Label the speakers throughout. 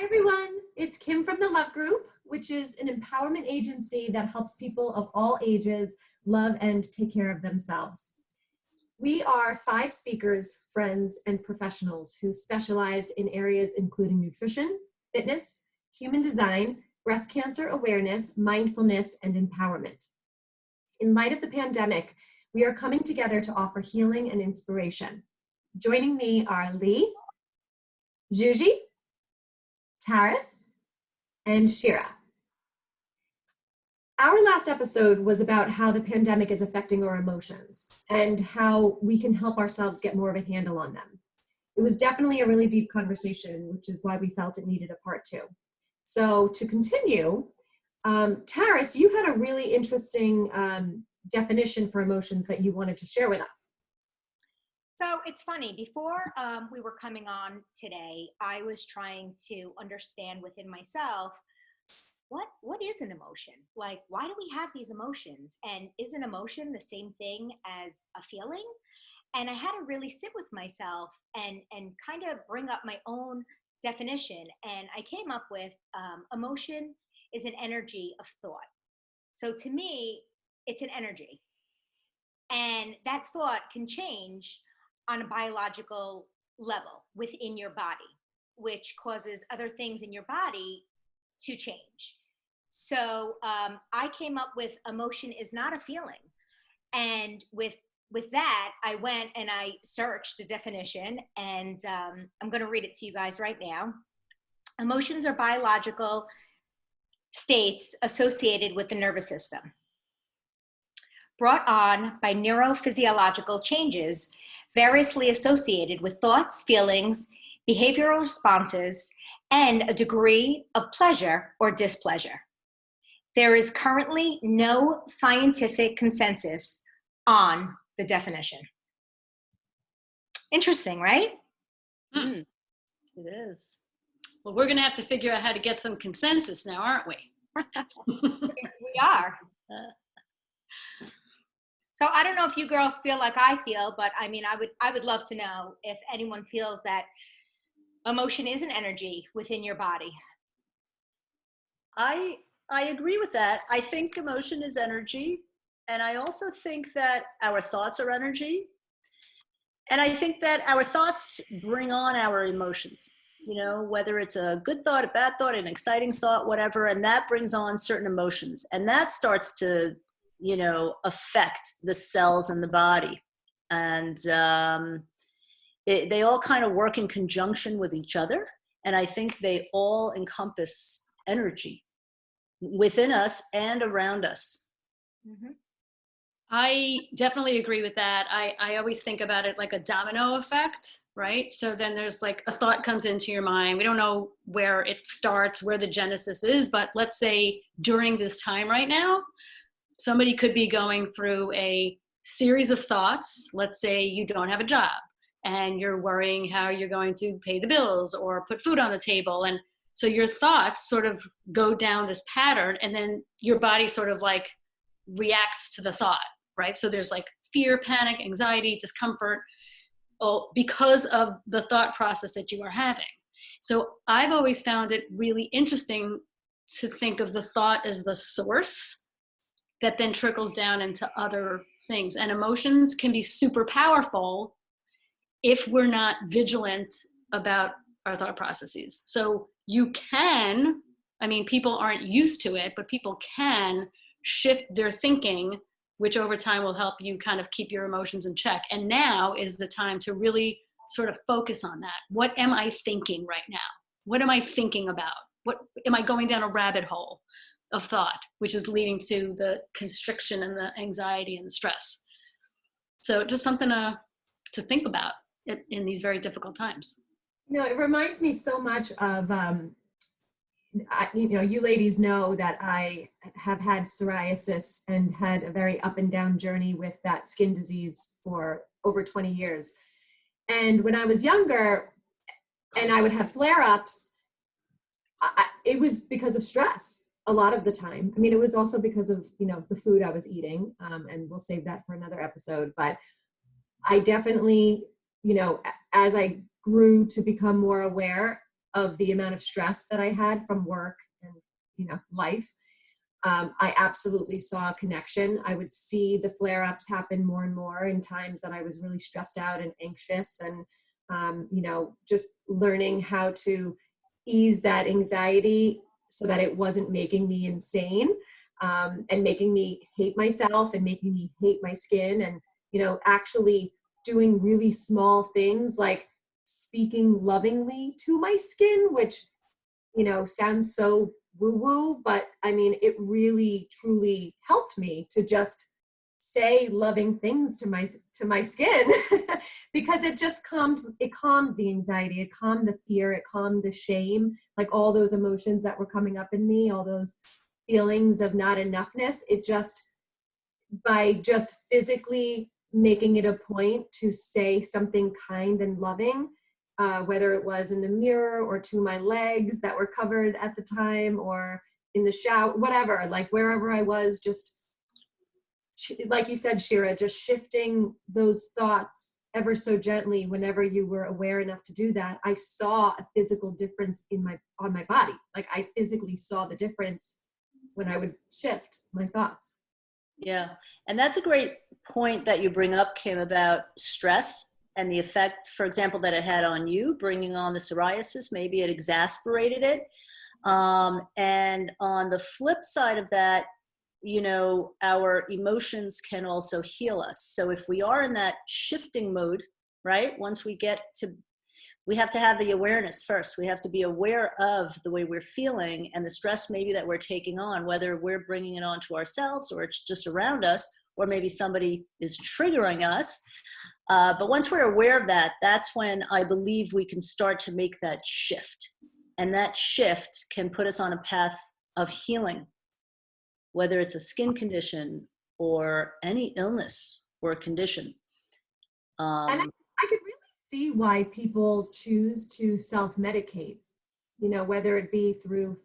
Speaker 1: Hi everyone, it's Kim from the Love Group, which is an empowerment agency that helps people of all ages love and take care of themselves. We are 5 speakers, friends, and professionals who specialize in areas including nutrition, fitness, human design, breast cancer awareness, mindfulness, and empowerment. In light of the pandemic, we are coming together to offer healing and inspiration. Joining me are Lee, Juji, Taris, and Shira. Our last episode was about how the pandemic is affecting our emotions and how we can help ourselves get more of a handle on them. It was definitely a really deep conversation, which is why we felt it needed a part 2. So to continue, Taris, you had a really interesting definition for emotions that you wanted to share with us.
Speaker 2: So it's funny, before we were coming on today, I was trying to understand within myself, what is an emotion? Like, why do we have these emotions? And is an emotion the same thing as a feeling? And I had to really sit with myself and kind of bring up my own definition. And I came up with emotion is an energy of thought. So to me, it's an energy. And that thought can change on a biological level within your body, which causes other things in your body to change. So I came up with emotion is not a feeling. And with that, I went and I searched the definition, and I'm going to read it to you guys right now. Emotions are biological states associated with the nervous system, brought on by neurophysiological changes variously associated with thoughts, feelings, behavioral responses, and a degree of pleasure or displeasure. There is currently no scientific consensus on the definition. Interesting, right?
Speaker 3: It is. Well, we're going to have to figure out how to get some consensus now, aren't we?
Speaker 2: We are. So I don't know if you girls feel like I feel, but I mean, I would love to know if anyone feels that emotion is an energy within your body.
Speaker 4: I agree with that. I think emotion is energy. And I also think that our thoughts are energy. And I think that our thoughts bring on our emotions, you know, whether it's a good thought, a bad thought, an exciting thought, whatever, and that brings on certain emotions. And that starts to, you know, affect the cells in the body. And they all kind of work in conjunction with each other. And I think they all encompass energy within us and around us.
Speaker 2: Mm-hmm.
Speaker 3: I definitely agree with that. I always think about it like a domino effect, right? So then there's like a thought comes into your mind. We don't know where it starts, where the genesis is, but let's say during this time right now, somebody could be going through a series of thoughts. Let's say you don't have a job and you're worrying how you're going to pay the bills or put food on the table. And so your thoughts sort of go down this pattern, and then your body sort of like reacts to the thought, right? So there's like fear, panic, anxiety, discomfort, because of the thought process that you are having. So I've always found it really interesting to think of the thought as the source that then trickles down into other things. And emotions can be super powerful if we're not vigilant about our thought processes. So you can, I mean, people aren't used to it, but people can shift their thinking, which over time will help you kind of keep your emotions in check. And now is the time to really sort of focus on that. What am I thinking right now? What am I thinking about? What am I going down a rabbit hole of thought, which is leading to the constriction and the anxiety and the stress? So just something to think about in these very difficult times.
Speaker 1: You know, it reminds me so much of, you know, you ladies know that I have had psoriasis and had a very up and down journey with that skin disease for over 20 years. And when I was younger and I would have flare-ups, it was because of stress a lot of the time. I mean, it was also because of, you know, the food I was eating, and we'll save that for another episode. But I definitely, you know, as I grew to become more aware, of the amount of stress that I had from work and, life. I absolutely saw a connection. I would see the flare-ups happen more and more in times that I was really stressed out and anxious, and just learning how to ease that anxiety so that it wasn't making me insane, and making me hate myself and making me hate my skin, and actually doing really small things like speaking lovingly to my skin, which sounds so woo-woo, but I mean, it really truly helped me to just say loving things to my skin because it just calmed the anxiety, it calmed the fear, it calmed the shame, like all those emotions that were coming up in me, all those feelings of not enoughness. It just, by just physically making it a point to say something kind and loving, whether it was in the mirror or to my legs that were covered at the time, or in the shower, whatever, like wherever I was, just like you said, Shira, just shifting those thoughts ever so gently. Whenever you were aware enough to do that, I saw a physical difference on my body. Like I physically saw the difference when I would shift my thoughts.
Speaker 4: Yeah. And that's a great point that you bring up, Kim, about stress and the effect, for example, that it had on you, bringing on the psoriasis. Maybe it exasperated it. And on the flip side of that, our emotions can also heal us. So if we are in that shifting mode, right, once we have to have the awareness first. We have to be aware of the way we're feeling and the stress maybe that we're taking on, whether we're bringing it on to ourselves or it's just around us, or maybe somebody is triggering us. But once we're aware of that, that's when I believe we can start to make that shift. And that shift can put us on a path of healing, whether it's a skin condition or any illness or condition.
Speaker 1: And I could really see why people choose to self-medicate, whether it be through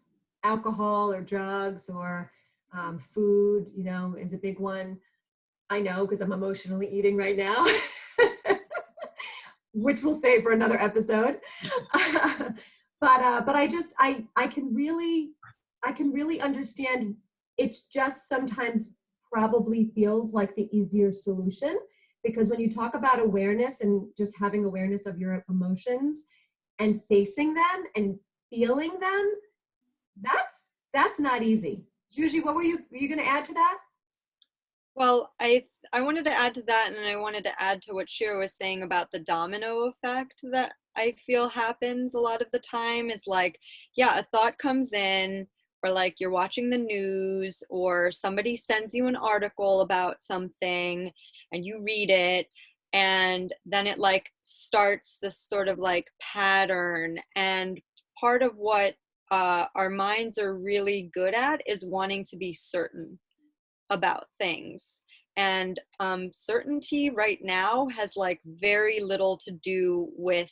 Speaker 1: alcohol or drugs or food, is a big one. I know because I'm emotionally eating right now, which we'll save for another episode. But I can really understand. It's just sometimes probably feels like the easier solution, because when you talk about awareness and just having awareness of your emotions and facing them and feeling them, that's not easy. Juji, were you going to add to that?
Speaker 5: Well, I wanted to add to that, and I wanted to add to what Shira was saying about the domino effect that I feel happens a lot of the time. Is like, yeah, a thought comes in, or like you're watching the news, or somebody sends you an article about something and you read it, and then it like starts this sort of like pattern. And part of what our minds are really good at is wanting to be certain about things, and certainty right now has like very little to do with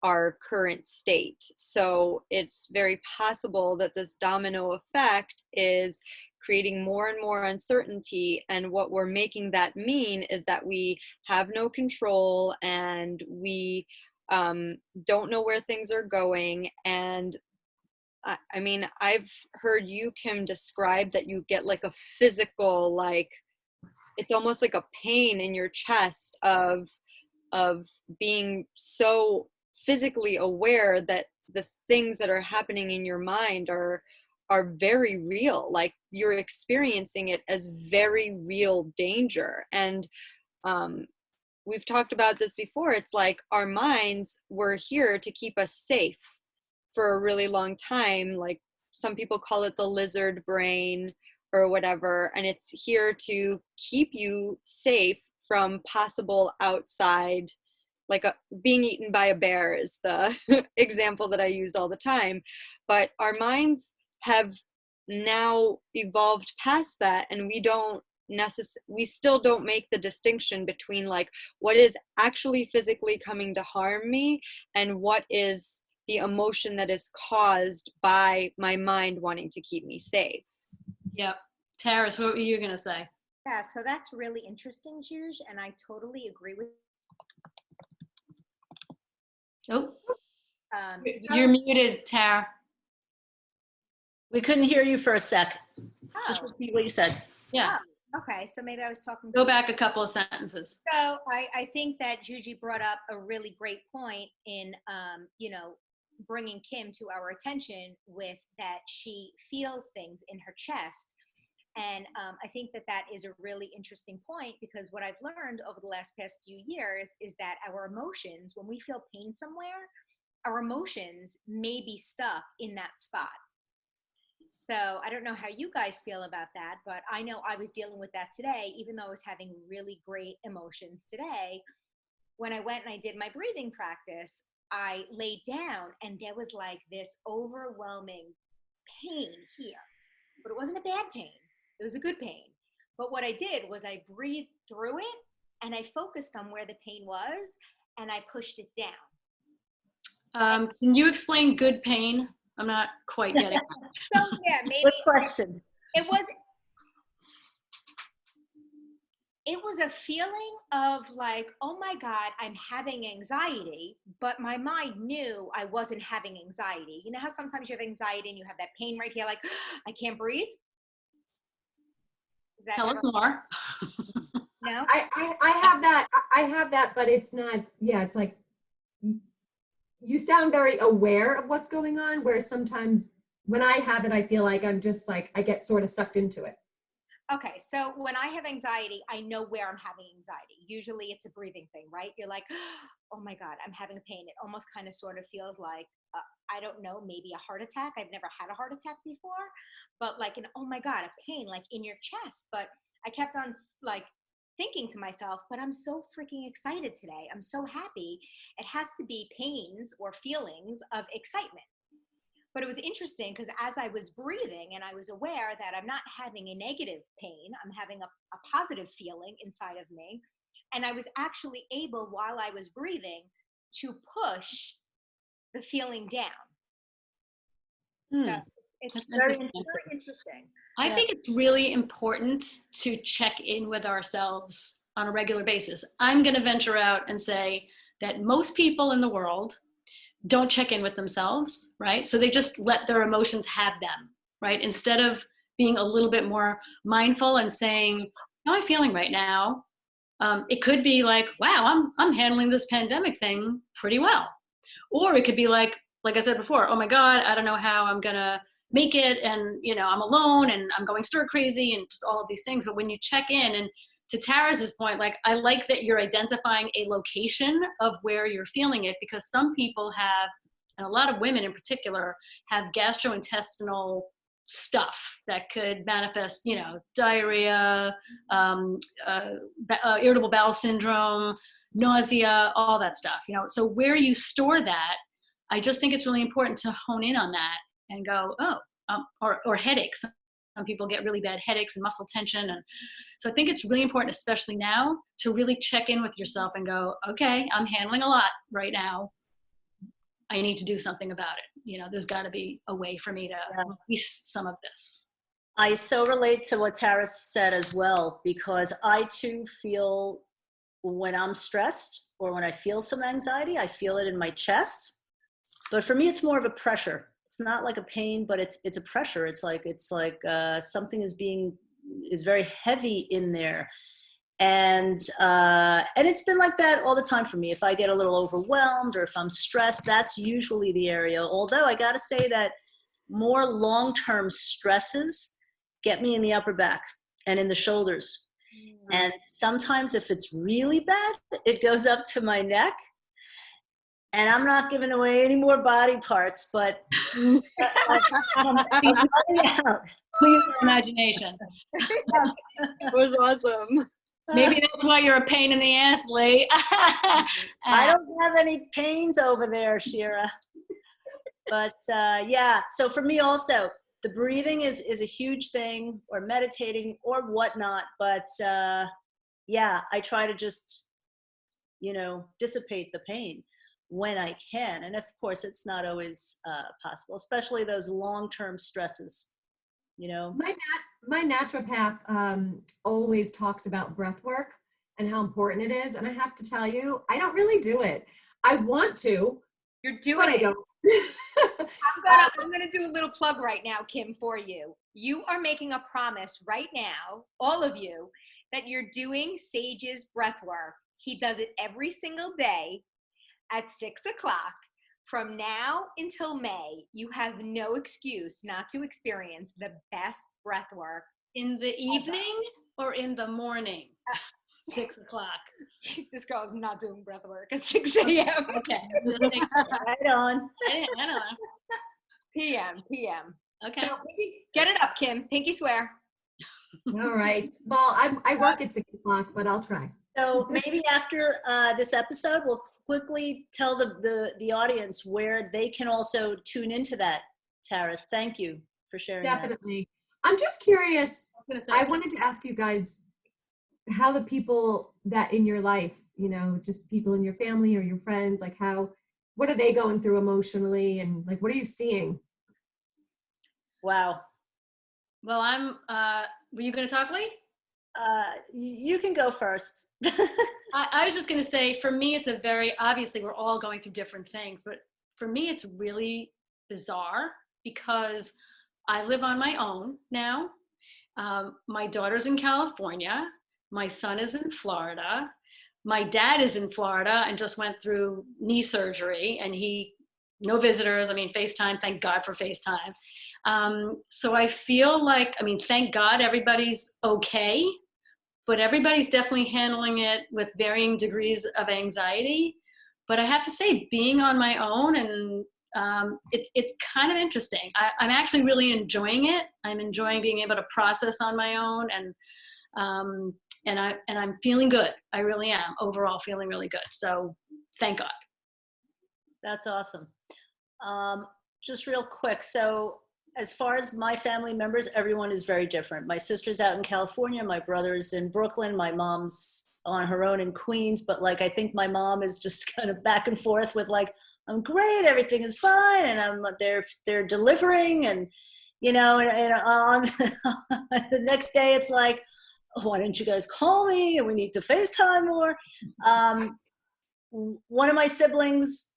Speaker 5: our current state. So it's very possible that this domino effect is creating more and more uncertainty, and what we're making that mean is that we have no control, and we don't know where things are going. And I mean, I've heard you, Kim, describe that you get like a physical, like, it's almost like a pain in your chest of being so physically aware that the things that are happening in your mind are very real. Like you're experiencing it as very real danger. And we've talked about this before. It's like our minds were here to keep us safe for a really long time. Like some people call it the lizard brain or whatever, and it's here to keep you safe from possible outside, like being eaten by a bear is the example that I use all the time. But our minds have now evolved past that, and we still don't make the distinction between like what is actually physically coming to harm me and what is the emotion that is caused by my mind wanting to keep me safe.
Speaker 3: Yep. Taris, what were you going to say?
Speaker 2: Yeah, so that's really interesting, Juge, and I totally agree with.
Speaker 3: Oh, You're muted, Tara.
Speaker 4: We couldn't hear you for a sec. Just
Speaker 2: Oh,
Speaker 4: repeat what you said.
Speaker 3: Yeah.
Speaker 2: okay. So maybe I was talking.
Speaker 3: Go back a couple of sentences.
Speaker 2: So I think that Juji brought up a really great point in, bringing Kim to our attention with that she feels things in her chest. And I think that that is a really interesting point, because what I've learned over the past few years is that our emotions, when we feel pain somewhere, our emotions may be stuck in that spot. So I don't know how you guys feel about that, but I know I was dealing with that today, even though I was having really great emotions today. When I went and I did my breathing practice, I laid down and there was like this overwhelming pain here, but it wasn't a bad pain. It was a good pain. But what I did was I breathed through it and I focused on where the pain was and I pushed it down.
Speaker 3: Can you explain good pain? I'm not quite getting it.
Speaker 2: So yeah, maybe
Speaker 4: Good question.
Speaker 2: it was a feeling of like, oh my God, I'm having anxiety, but my mind knew I wasn't having anxiety. You know how sometimes you have anxiety and you have that pain right here, like I can't breathe?
Speaker 3: Tell us more.
Speaker 2: No?
Speaker 1: I have that, but it's not, yeah, it's like, you sound very aware of what's going on, where sometimes when I have it, I feel like I'm just like, I get sort of sucked into it.
Speaker 2: Okay, so when I have anxiety, I know where I'm having anxiety. Usually it's a breathing thing, right? You're like, oh my God, I'm having a pain. It almost kind of sort of feels like, I don't know, maybe a heart attack. I've never had a heart attack before, but like oh my God, a pain like in your chest. But I kept on like thinking to myself, but I'm so freaking excited today. I'm so happy. It has to be pains or feelings of excitement. But it was interesting because as I was breathing and I was aware that I'm not having a negative pain, I'm having a positive feeling inside of me. And I was actually able, while I was breathing, to push the feeling down. So it's very interesting.
Speaker 3: I think it's really important to check in with ourselves on a regular basis. I'm going to venture out and say that most people in the world don't check in with themselves, right? So they just let their emotions have them, right? Instead of being a little bit more mindful and saying, how am I feeling right now? It could be like, wow, I'm handling this pandemic thing pretty well. Or it could be like I said before, oh my God, I don't know how I'm gonna make it, and I'm alone and I'm going stir crazy and just all of these things. But when you check in, and to Tara's point, like I like that you're identifying a location of where you're feeling it, because some people have, and a lot of women in particular, have gastrointestinal stuff that could manifest, diarrhea, irritable bowel syndrome, nausea, all that stuff, So where you store that, I just think it's really important to hone in on that and go, or headaches. Some people get really bad headaches and muscle tension. And so I think it's really important, especially now, to really check in with yourself and go, okay, I'm handling a lot right now. I need to do something about it. There's got to be a way for me to release some of this.
Speaker 4: I so relate to what Tara said as well, because I too feel when I'm stressed or when I feel some anxiety, I feel it in my chest. But for me, it's more of a pressure. It's not like a pain, but it's a pressure. It's like something is very heavy in there. And it's been like that all the time for me. If I get a little overwhelmed or if I'm stressed, that's usually the area. Although I got to say that more long-term stresses get me in the upper back and in the shoulders. Mm-hmm. And sometimes if it's really bad, it goes up to my neck. And I'm not giving away any more body parts, but I'm running out.
Speaker 3: Please, imagination.
Speaker 5: It was awesome.
Speaker 3: Maybe that's why you're a pain in the ass, Lee.
Speaker 4: I don't have any pains over there, Shira. But yeah, so for me also, the breathing is a huge thing, or meditating or whatnot. But yeah, I try to just, dissipate the pain when I can. And of course, it's not always possible, especially those long-term stresses,
Speaker 1: My naturopath always talks about breath work and how important it is. And I have to tell you, I don't really do it. I want to,
Speaker 2: You're doing
Speaker 1: But I
Speaker 2: it.
Speaker 1: don't.
Speaker 2: I'm gonna do a little plug right now, Kim, for you. You are making a promise right now, all of you, that you're doing Sage's breath work. He does it every single day at 6 o'clock. From now until May, you have no excuse not to experience the best breath work.
Speaker 3: In the evening or in the morning? 6 o'clock.
Speaker 2: This girl is not doing breath work at 6 a.m.
Speaker 3: Okay.
Speaker 4: Right on.
Speaker 3: I don't know.
Speaker 2: PM.
Speaker 3: Okay.
Speaker 2: So get it up, Kim. Pinky swear.
Speaker 1: All right. Well, I work at 6 o'clock, but I'll try.
Speaker 4: So maybe after this episode, we'll quickly tell the audience where they can also tune into that. Taras, thank you for sharing that.
Speaker 1: Definitely. I'm just curious.
Speaker 3: gonna say-
Speaker 1: I wanted to ask you guys how the people that in your life, you know, just people in your family or your friends, like what are they going through emotionally, and like what are you seeing?
Speaker 4: Wow.
Speaker 3: Well, were you going to talk, Lee?
Speaker 4: You can go first.
Speaker 3: I was just going to say, for me, it's obviously we're all going through different things, but for me, it's really bizarre because I live on my own now. My daughter's in California. My son is in Florida. My dad is in Florida and just went through knee surgery, and no visitors. I mean, FaceTime, thank God for FaceTime. So I feel like, thank God everybody's okay, but everybody's definitely handling it with varying degrees of anxiety. But I have to say, being on my own, and it's kind of interesting. I'm actually really enjoying it. I'm enjoying being able to process on my own, and I'm feeling good. I really am overall feeling really good. So thank God.
Speaker 4: That's awesome. Just real quick. So as far as my family members, everyone is very different. My sister's out in California. My brother's in Brooklyn. My mom's on her own in Queens. But like, I think my mom is just kind of back and forth with like, I'm great, everything is fine, and they're delivering, and you know, and on the next day it's like, oh, why didn't you guys call me? And we need to FaceTime more. One of my siblings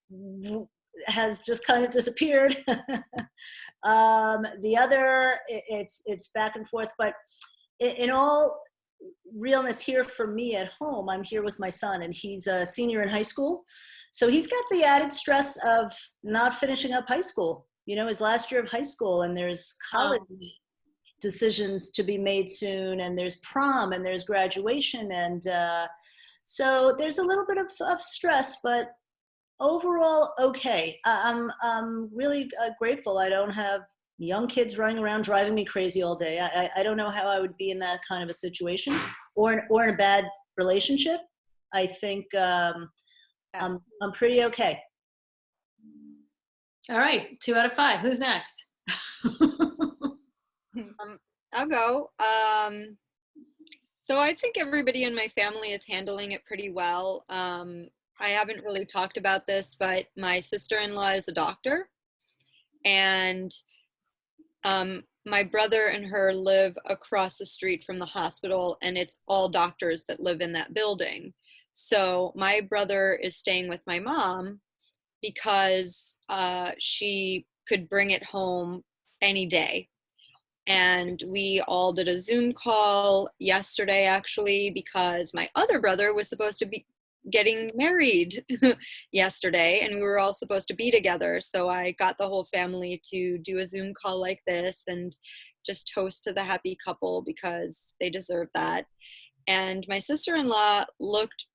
Speaker 4: has just kind of disappeared. The other, it's back and forth. But in all realness, here for me at home, I'm here with my son, and he's a senior in high school. So he's got the added stress of not finishing up high school, you know, his last year of high school, and there's college decisions to be made soon, and there's prom, and there's graduation, and so there's a little bit of stress, but overall okay. I'm really grateful I don't have young kids running around driving me crazy all day. I don't know how I would be in that kind of a situation, or in a bad relationship. I think I'm pretty okay.
Speaker 3: All right, 2 out of 5. Who's next?
Speaker 5: I'll go. So I think everybody in my family is handling it pretty well. I haven't really talked about this, but my sister-in-law is a doctor, and my brother and her live across the street from the hospital, and it's all doctors that live in that building. So my brother is staying with my mom because she could bring it home any day. And we all did a Zoom call yesterday, actually, because my other brother was supposed to be getting married yesterday, and we were all supposed to be together. So I got the whole family to do a Zoom call like this and just toast to the happy couple because they deserve that. And my sister-in-law looked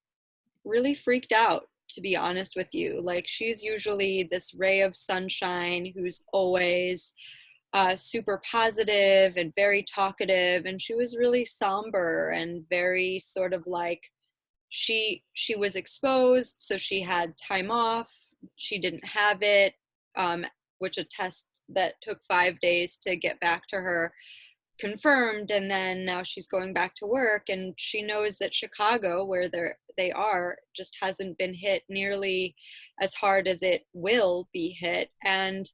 Speaker 5: really freaked out, to be honest with you. Like, she's usually this ray of sunshine who's always super positive and very talkative, and she was really somber and very sort of like, she was exposed, so she had time off. She didn't have it, which a test that took 5 days to get back to her confirmed, and then now she's going back to work, and she knows that Chicago, where they are, just hasn't been hit nearly as hard as it will be hit. And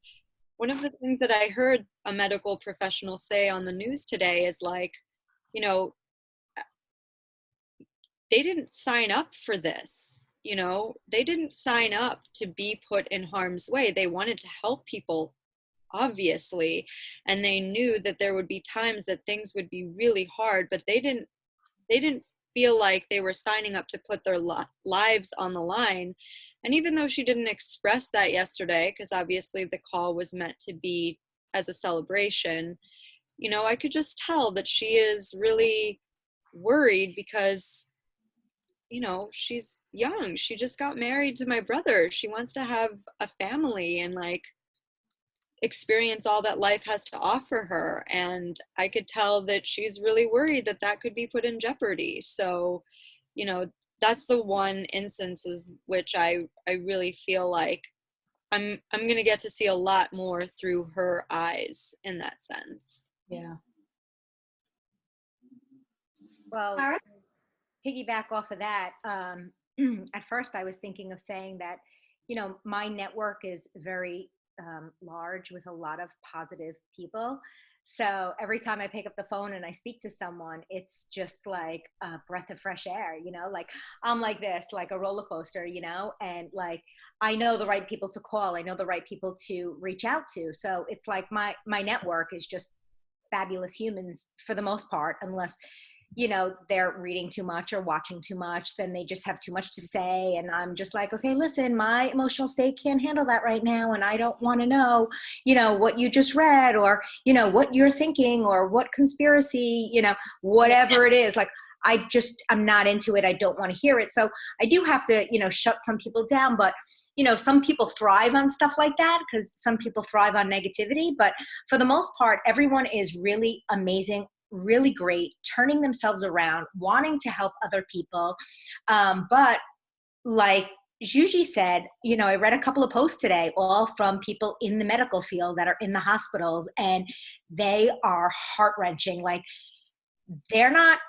Speaker 5: one of the things that I heard a medical professional say on the news today is like, you know, they didn't sign up for this. you know, they didn't sign up to be put in harm's way. They wanted to help people, obviously, and they knew that there would be times that things would be really hard, but they didn't feel like they were signing up to put their lives on the line. And even though she didn't express that yesterday, because obviously the call was meant to be as a celebration, you know, I could just tell that she is really worried because, you know, she's young. She just got married to my brother. She wants to have a family and like experience all that life has to offer her. And I could tell that she's really worried that that could be put in jeopardy. So, you know, that's the one instances which I really feel like I'm going to get to see a lot more through her eyes in that sense.
Speaker 3: Yeah.
Speaker 2: Well,
Speaker 1: Tara?
Speaker 2: to piggyback off of that, at first I was thinking of saying that, you know, my network is very large with a lot of positive people. So every time I pick up the phone and I speak to someone, it's just like a breath of fresh air, you know, like I'm like this, like a roller coaster, you know, and like I know the right people to call. I know the right people to reach out to. So it's like my network is just fabulous humans for the most part, unless, you know, they're reading too much or watching too much, then they just have too much to say. And I'm just like, okay, listen, my emotional state can't handle that right now. And I don't want to know, you know, what you just read or, you know, what you're thinking or what conspiracy, you know, whatever it is. Like, I'm not into it. I don't want to hear it. So I do have to, you know, shut some people down, but, you know, some people thrive on stuff like that because some people thrive on negativity. But for the most part, everyone is really amazing, really great, turning themselves around, wanting to help other people. But like Juji said, you know, I read a couple of posts today, all from people in the medical field that are in the hospitals, and they are heart-wrenching. Like they're not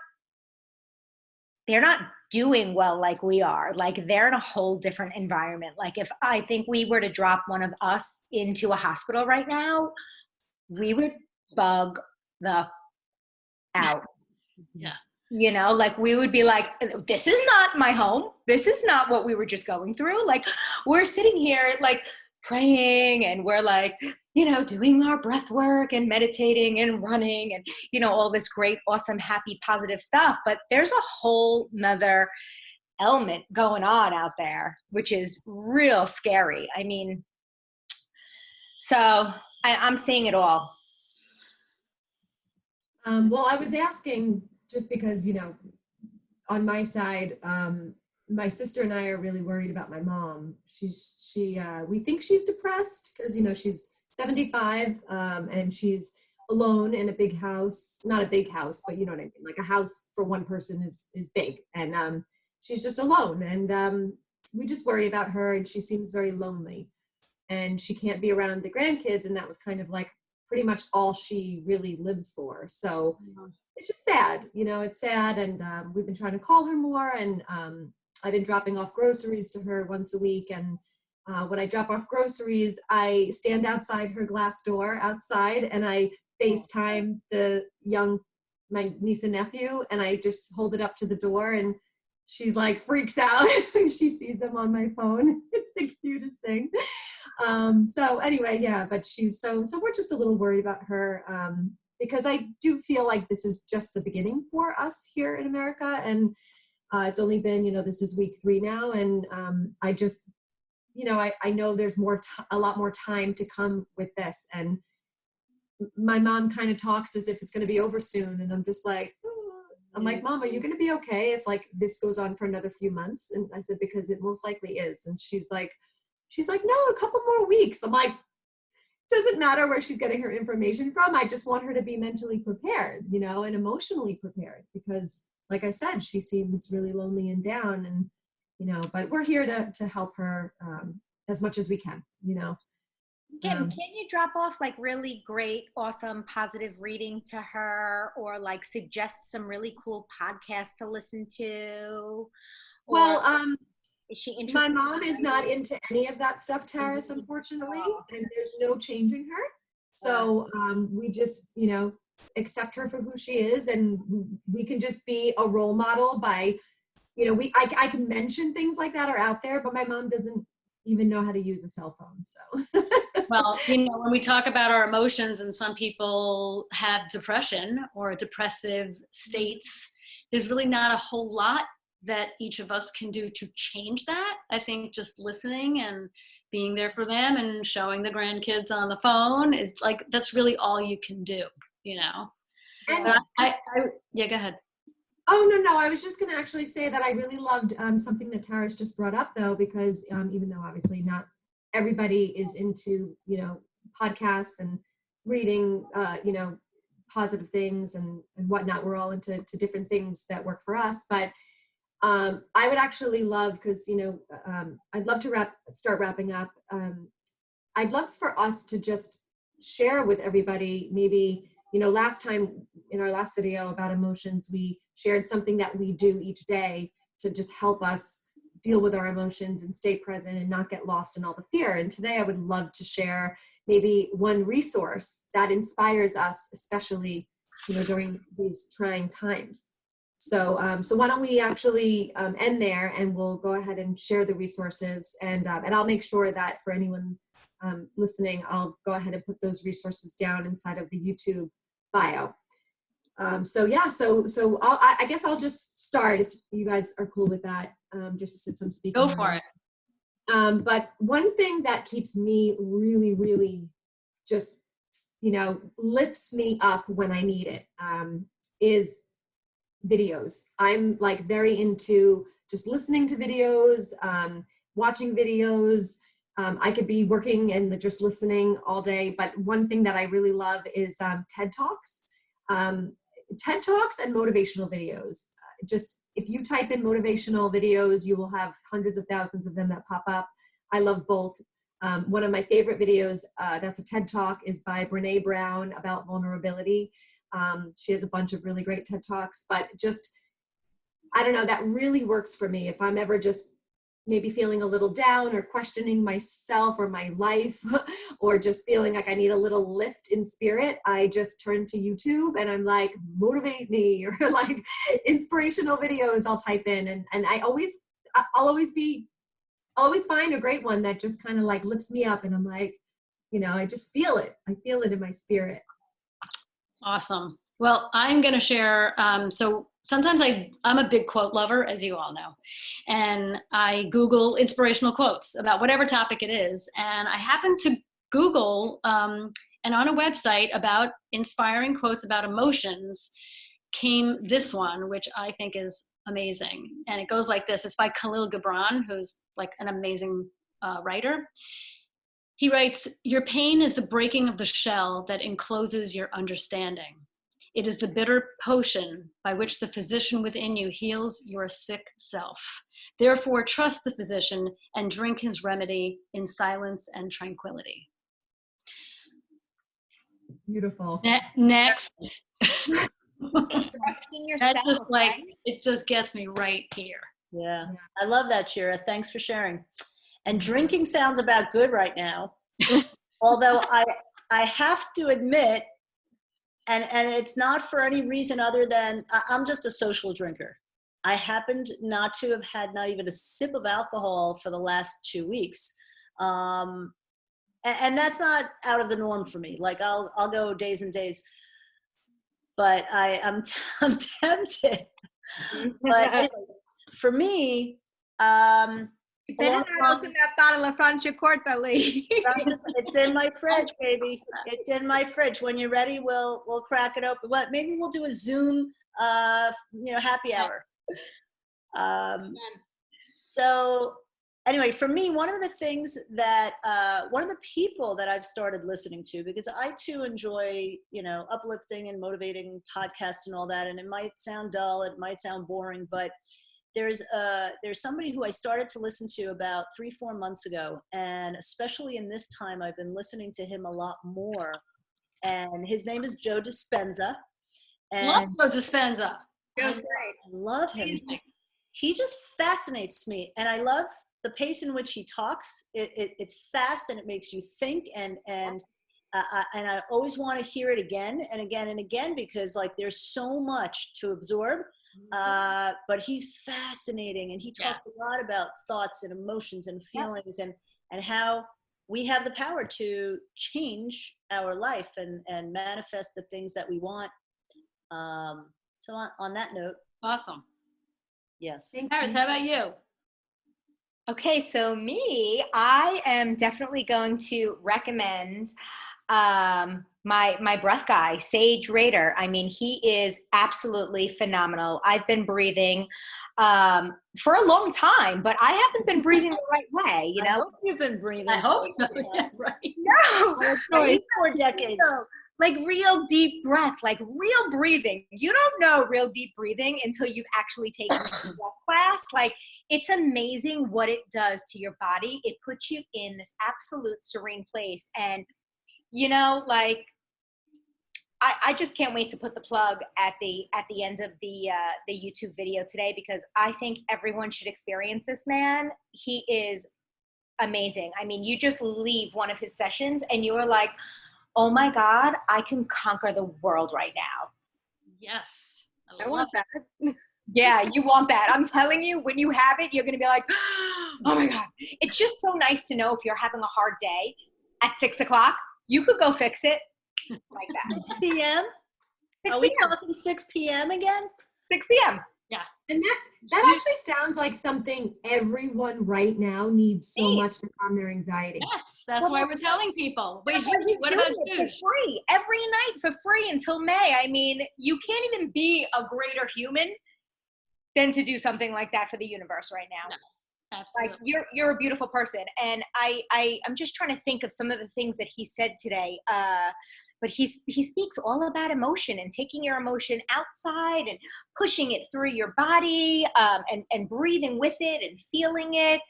Speaker 2: doing well like we are. Like they're in a whole different environment. Like if I think we were to drop one of us into a hospital right now, we would bug the out.
Speaker 3: Yeah.
Speaker 2: You know, like we would be like, this is not my home. This is not what we were just going through. Like we're sitting here like praying and we're like, you know, doing our breath work and meditating and running and, you know, all this great, awesome, happy, positive stuff. But there's a whole nother element going on out there, which is real scary. I mean, so I'm seeing it all.
Speaker 1: Well, I was asking just because, you know, on my side, my sister and I are really worried about my mom. We think she's depressed because, you know, she's 75 and she's alone in a big house, not a big house, but you know what I mean? Like a house for one person is big, and she's just alone, and we just worry about her, and she seems very lonely, and she can't be around the grandkids, and that was kind of like pretty much all she really lives for. So it's just sad, you know, it's sad. And we've been trying to call her more, and I've been dropping off groceries to her once a week. And when I drop off groceries, I stand outside her glass door outside, and I FaceTime my niece and nephew, and I just hold it up to the door, and she's like freaks out when she sees them on my phone. It's the cutest thing. So anyway, yeah, but she's so we're just a little worried about her because I do feel like this is just the beginning for us here in America, and it's only been, you know, this is week 3 now, and I just, you know, I know there's a lot more time to come with this, and my mom kind of talks as if it's going to be over soon, and I'm just like, I'm like, Mom, are you going to be okay if like this goes on for another few months? And I said, because it most likely is. And she's like, no, a couple more weeks. I'm like, doesn't matter where she's getting her information from. I just want her to be mentally prepared, you know, and emotionally prepared, because like I said, she seems really lonely and down, and, you know, but we're here to help her as much as we can, you know.
Speaker 2: Kim, can you drop off like really great, awesome, positive reading to her, or like suggest some really cool podcasts to listen to?
Speaker 1: Well,
Speaker 2: is she interested?
Speaker 1: My mom is not into any of that stuff, Taris, unfortunately, and there's no changing her. So we just, you know, accept her for who she is, and we can just be a role model by you know, I can mention things like that are out there, but my mom doesn't even know how to use a cell phone. So.
Speaker 3: Well, you know, when we talk about our emotions and some people have depression or depressive states, there's really not a whole lot that each of us can do to change that. I think just listening and being there for them and showing the grandkids on the phone is like, that's really all you can do, you know?
Speaker 1: And
Speaker 3: But yeah, go ahead.
Speaker 1: oh, no, I was just going to actually say that I really loved something that Tara's just brought up, though, because even though obviously not everybody is into, you know, podcasts and reading, you know, positive things and whatnot, we're all into different things that work for us. But I would actually love, because, you know, I'd love to start wrapping up. I'd love for us to just share with everybody, maybe, you know, last time in our last video about emotions, we shared something that we do each day to just help us deal with our emotions and stay present and not get lost in all the fear. And today I would love to share maybe one resource that inspires us, especially, you know, during these trying times. So, so why don't we actually end there, and we'll go ahead and share the resources, and I'll make sure that for anyone listening, I'll go ahead and put those resources down inside of the YouTube bio. So yeah, so I guess I'll just start if you guys are cool with that, just since I'm speaking.
Speaker 3: Go for it.
Speaker 1: But one thing that keeps me really just, you know, lifts me up when I need it, is videos. I'm like very into just listening to videos, watching videos. I could be working and just listening all day, but one thing that I really love is TED Talks. TED Talks and motivational videos. Just if you type in motivational videos, you will have hundreds of thousands of them that pop up. I love both. One of my favorite videos that's a TED Talk is by Brene Brown about vulnerability. She has a bunch of really great TED Talks, but just, I don't know, that really works for me. If I'm ever just maybe feeling a little down or questioning myself or my life, or just feeling like I need a little lift in spirit, I just turn to YouTube and I'm like, motivate me, or like inspirational videos I'll type in. And I'll always find a great one that just kind of like lifts me up. And I'm like, you know, I just feel it. I feel it in my spirit.
Speaker 3: Awesome. Well, I'm going to share. So sometimes I'm a big quote lover, as you all know, and I Google inspirational quotes about whatever topic it is. And I happened to Google, and on a website about inspiring quotes about emotions came this one, which I think is amazing. And it goes like this. It's by Khalil Gibran, who's like an amazing writer. He writes, "Your pain is the breaking of the shell that encloses your understanding. It is the bitter potion by which the physician within you heals your sick self. Therefore, trust the physician and drink his remedy in silence and tranquility."
Speaker 1: Beautiful.
Speaker 3: Next.
Speaker 2: Trusting yourself.
Speaker 3: That's just like,
Speaker 2: right?
Speaker 3: it just gets me right here.
Speaker 4: Yeah, I love that, Shira. Thanks for sharing. And drinking sounds about good right now. Although I have to admit, and it's not for any reason other than I'm just a social drinker. I happened not to have had not even a sip of alcohol for the last 2 weeks. And that's not out of the norm for me. Like I'll go days and days, but I'm tempted. But anyway, for me,
Speaker 2: You better not open that bottle of Franciacorta, Lee.
Speaker 4: it's in my fridge, baby. It's in my fridge. When you're ready, we'll crack it open. Well, maybe we'll do a Zoom, happy hour. So anyway, for me, one of the things that one of the people that I've started listening to, because I too enjoy, uplifting and motivating podcasts and all that, and it might sound dull, it might sound boring, but there's somebody who I started to listen to about 3-4 months ago, and especially in this time, I've been listening to him a lot more. And his name is Joe Dispenza. And
Speaker 3: Love Joe Dispenza.
Speaker 2: Feels great.
Speaker 4: I love him. He just fascinates me, and I love the pace in which he talks. It's fast, and it makes you think, and I always want to hear it again and again and again, because like there's so much to absorb. but he's fascinating, and he talks a lot about thoughts and emotions and feelings, and how we have the power to change our life and manifest the things that we want. So on that note.
Speaker 3: Awesome.
Speaker 4: Yes.
Speaker 3: Paris, how about you?
Speaker 2: Okay, so me, I am definitely going to recommend my breath guy, Sage Rader. I mean, he is absolutely phenomenal. I've been breathing for a long time, but I haven't been breathing the right way, you know?
Speaker 4: I hope you've been breathing.
Speaker 3: I hope so. Yeah, right.
Speaker 2: No,
Speaker 4: like 4 decades.
Speaker 2: Like real deep breath, like real breathing. You don't know real deep breathing until you've actually taken a breath class. Like, it's amazing what it does to your body. It puts you in this absolute serene place. And, you know, like, I just can't wait to put the plug at the end of the YouTube video today, because I think everyone should experience this man. He is amazing. I mean, you just leave one of his sessions and you are like, oh my God, I can conquer the world right now.
Speaker 3: Yes.
Speaker 5: I want that.
Speaker 2: Yeah, you want that. I'm telling you, when you have it, you're going to be like, oh my God. It's just so nice to know if you're having a hard day at 6 o'clock, you could go fix it like that.
Speaker 4: 6 p.m.?
Speaker 2: 6
Speaker 4: Are we
Speaker 2: p.m.
Speaker 4: talking 6 p.m. again?
Speaker 2: 6 p.m.
Speaker 3: Yeah.
Speaker 1: And that actually sounds like something everyone right now needs so much to calm their anxiety.
Speaker 3: Yes, that's why we're telling people. Wait,
Speaker 2: That's why he's
Speaker 3: what
Speaker 2: doing
Speaker 3: about
Speaker 2: it for
Speaker 3: Sush?
Speaker 2: free, every night for free until May. I mean, you can't even be a greater human than to do something like that for the universe right now.
Speaker 3: Yes, absolutely.
Speaker 2: Like, you're a beautiful person. And I'm just trying to think of some of the things that he said today. But he speaks all about emotion and taking your emotion outside and pushing it through your body, and breathing with it and feeling it.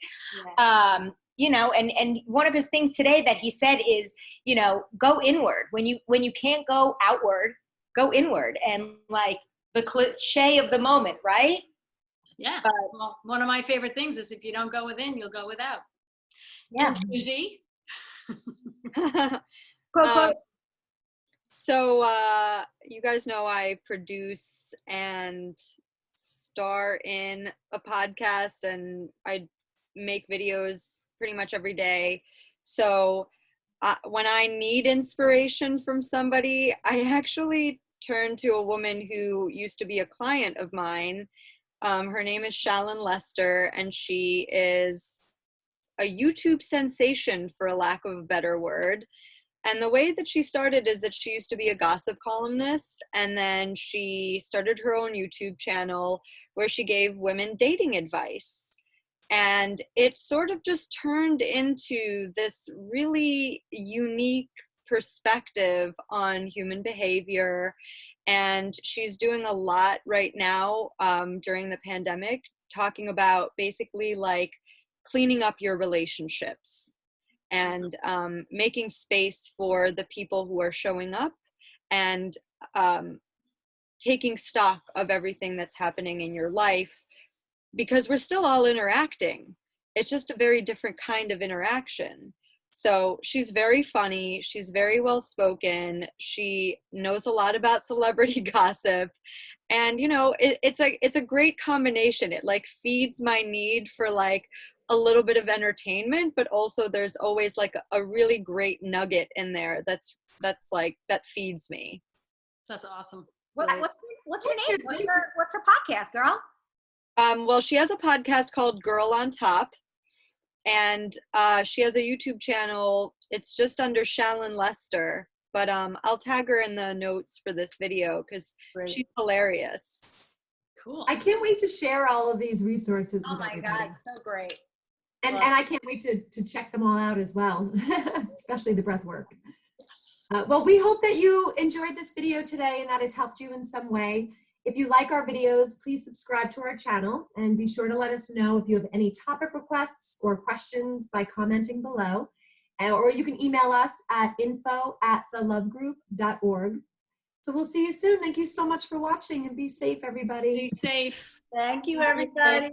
Speaker 3: Yeah.
Speaker 2: You know, and one of his things today that he said is, you know, go inward. When you can't go outward, go inward. And like the cliche of the moment, right?
Speaker 3: Yeah.
Speaker 2: But,
Speaker 3: well, one of my favorite things is if you don't go within, you'll go without.
Speaker 2: yeah.
Speaker 3: And Suzy?
Speaker 5: So you guys know I produce and star in a podcast, and I make videos pretty much every day. So when I need inspiration from somebody, I actually turn to a woman who used to be a client of mine. Her name is Shallon Lester, and she is a YouTube sensation, for a lack of a better word. And the way that she started is that she used to be a gossip columnist, and then she started her own YouTube channel where she gave women dating advice. And it sort of just turned into this really unique perspective on human behavior. And she's doing a lot right now during the pandemic, talking about basically like cleaning up your relationships and making space for the people who are showing up, and taking stock of everything that's happening in your life, because we're still all interacting. It's just a very different kind of interaction. So she's very funny. She's very well spoken. She knows a lot about celebrity gossip. And, you know, it's a great combination. It like feeds my need for like a little bit of entertainment, but also there's always like a really great nugget in there that feeds me.
Speaker 3: That's awesome.
Speaker 2: What's her name? What's her podcast, girl?
Speaker 5: Well, she has a podcast called Girl on Top, and she has a YouTube channel. It's just under Shallon Lester, but I'll tag her in the notes for this video because she's hilarious.
Speaker 3: Cool.
Speaker 1: I can't wait to share all of these resources with everybody.
Speaker 2: God, so great.
Speaker 1: And I can't wait to check them all out as well, especially the breath work. Well, we hope that you enjoyed this video today and that it's helped you in some way. If you like our videos, please subscribe to our channel and be sure to let us know if you have any topic requests or questions by commenting below. Or you can email us at info@thelovegroup.org. So we'll see you soon. Thank you so much for watching, and be safe, everybody.
Speaker 3: Be safe.
Speaker 4: Thank you, everybody.